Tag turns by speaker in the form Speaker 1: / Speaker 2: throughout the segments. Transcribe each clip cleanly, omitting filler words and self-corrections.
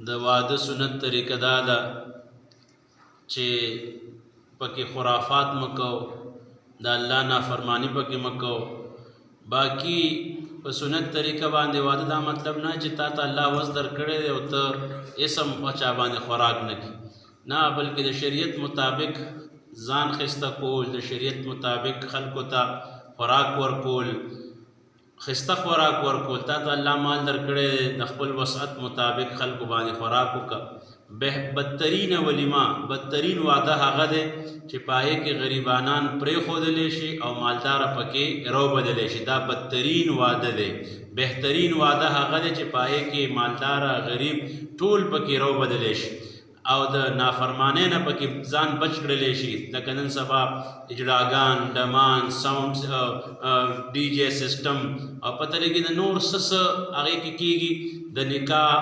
Speaker 1: د واده سنت طریقه دا ده چې پکې خرافات مکو، د الله نافرمانی پکې مکو. باقی په سنت طریقه باندې واده دا مطلب نه چې تا ته الله وس درکړی دی او ته اسم په چا باندې خوراک نه کړي، نه، بلکې د شریعت مطابق ځان خسته کول، د شریعت مطابق خلکو ته خوراک ورکول، خسته خوراک ورکول. تا ته الله مال درکړی دی، د خپل وسعت مطابق خلکو باندې خوراک وکړه. بدترین ولیمه، بدترین واده هغه دی چې پای کې غریبانان پرېښودلی شي او مالداره پکې راوبدلی شي. دا بدترین واده دی. بهترین واده هغه دی چې پای کې مالداره غریب ټول پکې راوبدلی شي او د نافرمانۍ نه پکې ځان بچ کړلی شي. لکه نن سبا اجړاګان، ډمان، ساؤنډ، ډي جے سسټم او پته لګي د نور څه څه هغې کې کېږي. د نکاح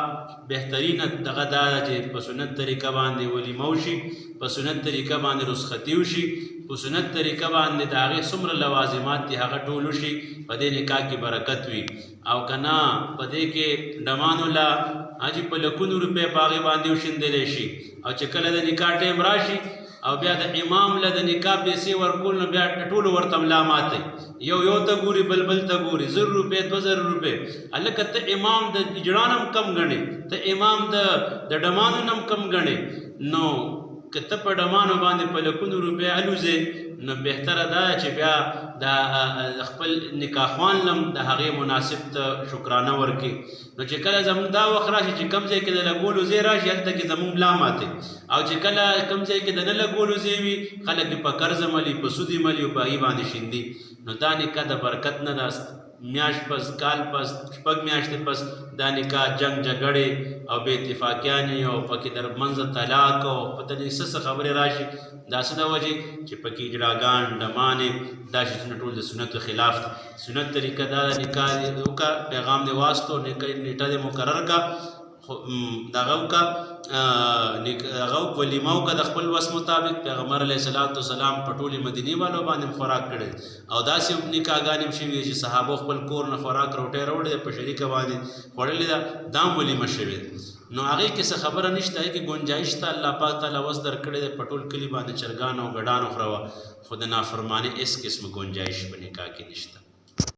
Speaker 1: بهترینه دغه دا ده چې په سنت طریقه باندې ولیمه وشي، په سنت طریقه باندې رخصتي وشي، په سنت طریقه باندې د هغې څومره لوازمات دي هغه ټول وشي. په دې نکاح کې برکت وي. او که نه په دې کې ډمانو له حاجي په لکونو روپۍ په هغې باندې وشیندلی شي او چې کله د نکاح ټایم راشي او بیا د امام له د نکاح پیسې ورکول نو بیا ټولو ورته ملا ماتی، یو ته ګوري بل ته ګوري، 1000 روپۍ 2000 روپۍ. هلکه ته امام د اجړا نه هم کم ګڼې، ته امام د ډمانو نه هم کم ګڼې. نو که ته په ډمانو باندې په لکونو روپۍ الوځې نو بهتره دا چې بیا د خپل نکاح خوان لم د هغې مناسب ته شکرانه ورکړي. نو چې کله زموږ دا وخت راشي چې کوم ځای کې د لګولو ځای راشي هلته کې زموږ ملا ماتې، او چې کله کوم ځای کې د نه لګولو ځای وي خلک یې په قرضه ملي، په سود یې ملي او په هغې باندې شیندي. نو دا نکاح د برکت نه ده. میاشت پس، کال پس، 6 میاشتې پس دا نکاح جنګ جګړې او بې اتفاقیانې او پکې در منځه طلاق او پته نه څه خبرې راشي. دا څه د وجې چې پکې اجړاګان، ډمانې، دا شیونه ټول د سنتو خلاف دي. سنت طریقه دا ده نکاح دې وکړه، پیغام دې واستو، نیټه دې مقرر کړه، دغه وکړه، ولیمه وکړه د خپل وس مطابق. پیغمبر علیه الصلاۃ والسلام په ټولې مدینې والو باندې خوراک کړی او داسې نکاحګانې هم شوي چې صحابو خپل کور نه خوراک روټۍ راوړې ده، په شریکه باندې خوړلې ده، دا هم ولیمه شوې ده. نو هغې کې څه خبره نشته، هغې کې ګنجایش ته الله پاک تعالی وس درکړی دی. په ټول کلي باندې چرګان او ګډان وخوروه، خو د نافرمانۍ هېڅ قسم ګنجایش په نکاح کې نشته.